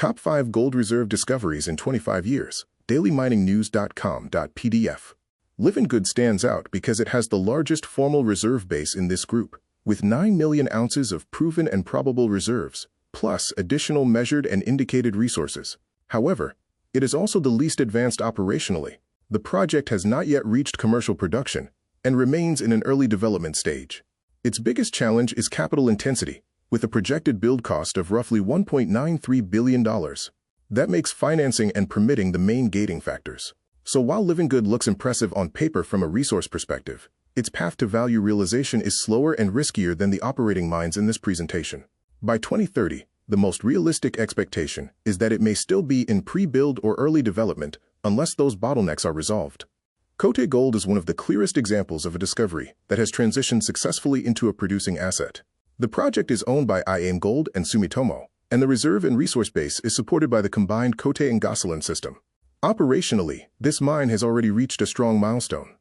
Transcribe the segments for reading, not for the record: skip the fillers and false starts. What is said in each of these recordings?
Top 5 Gold Reserve Discoveries in 25 Years, DailyMiningNews.com.pdf. Livengood stands out because it has the largest formal reserve base in this group, with 9 million ounces of proven and probable reserves, plus additional measured and indicated resources. However, it is also the least advanced operationally. The project has not yet reached commercial production and remains in an early development stage. Its biggest challenge is capital intensity, with a projected build cost of roughly $1.93 billion. That makes financing and permitting the main gating factors. So while Livengood looks impressive on paper from a resource perspective, its path to value realization is slower and riskier than the operating mines in this presentation. By 2030, the most realistic expectation is that it may still be in pre-build or early development unless those bottlenecks are resolved. Cote Gold is one of the clearest examples of a discovery that has transitioned successfully into a producing asset. The project is owned by IAMGOLD and Sumitomo, and the reserve and resource base is supported by the combined Cote and Gosselin system. Operationally, this mine has already reached a strong milestone.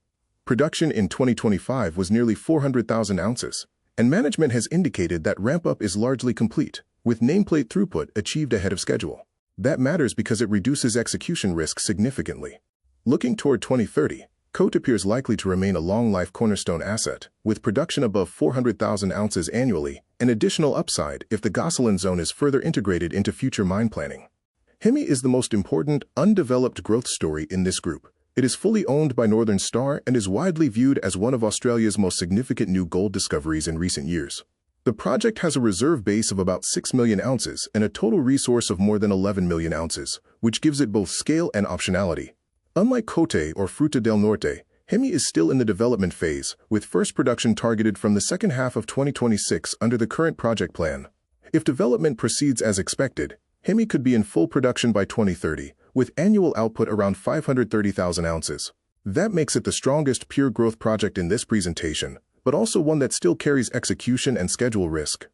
Production in 2025 was nearly 400,000 ounces, and management has indicated that ramp-up is largely complete, with nameplate throughput achieved ahead of schedule. That matters because it reduces execution risk significantly. Looking toward 2030, Cote appears likely to remain a long-life cornerstone asset, with production above 400,000 ounces annually, and additional upside if the Gosselin zone is further integrated into future mine planning. Hemi is the most important, undeveloped growth story in this group. It is fully owned by Northern Star and is widely viewed as one of Australia's most significant new gold discoveries in recent years. The project has a reserve base of about 6 million ounces and a total resource of more than 11 million ounces, which gives it both scale and optionality. Unlike Cote or Fruta del Norte, Hemi is still in the development phase, with first production targeted from the second half of 2026 under the current project plan. If development proceeds as expected, Hemi could be in full production by 2030, with annual output around 530,000 ounces. That makes it the strongest pure growth project in this presentation, but also one that still carries execution and schedule risk.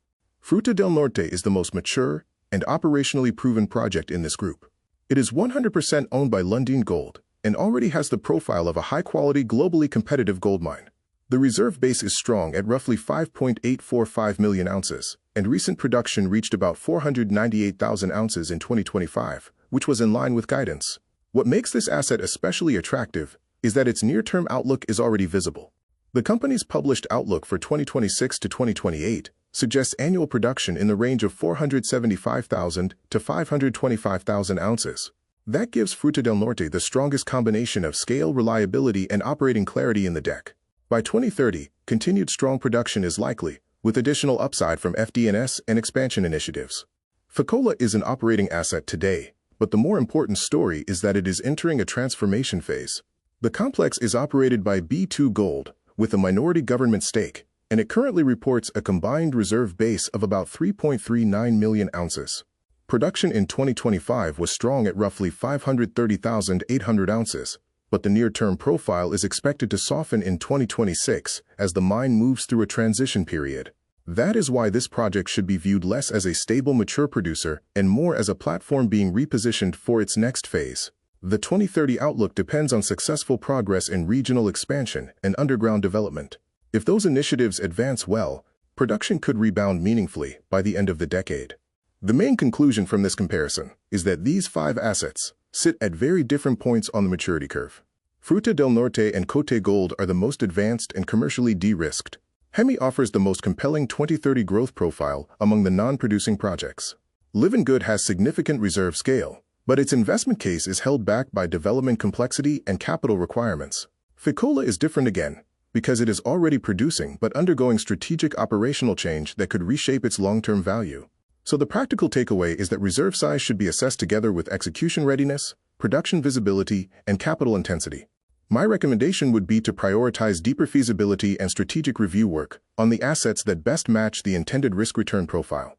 Fruta del Norte is the most mature and operationally proven project in this group. It is 100% owned by Lundin Gold and already has the profile of a high-quality, globally competitive gold mine. The reserve base is strong at roughly 5.845 million ounces, and recent production reached about 498,000 ounces in 2025, which was in line with guidance. What makes this asset especially attractive is that its near-term outlook is already visible. The company's published outlook for 2026 to 2028 suggests annual production in the range of 475,000 to 525,000 ounces. That gives Fruta del Norte the strongest combination of scale, reliability, and operating clarity in the deck. By 2030, continued strong production is likely, with additional upside from FD&S and expansion initiatives. Fekola is an operating asset today, but the more important story is that it is entering a transformation phase. The complex is operated by B2 Gold, with a minority government stake, and it currently reports a combined reserve base of about 3.39 million ounces. Production in 2025 was strong at roughly 530,800 ounces, but the near-term profile is expected to soften in 2026 as the mine moves through a transition period. That is why this project should be viewed less as a stable, mature producer and more as a platform being repositioned for its next phase. The 2030 outlook depends on successful progress in regional expansion and underground development. If those initiatives advance well, production could rebound meaningfully by the end of the decade. The main conclusion from this comparison is that these 5 assets sit at very different points on the maturity curve. Fruta del Norte and Cote Gold are the most advanced and commercially de-risked. Hemi offers the most compelling 2030 growth profile among the non-producing projects. Livengood has significant reserve scale, but its investment case is held back by development complexity and capital requirements. Fekola is different again, because it is already producing but undergoing strategic operational change that could reshape its long-term value. So the practical takeaway is that reserve size should be assessed together with execution readiness, production visibility, and capital intensity. My recommendation would be to prioritize deeper feasibility and strategic review work on the assets that best match the intended risk-return profile.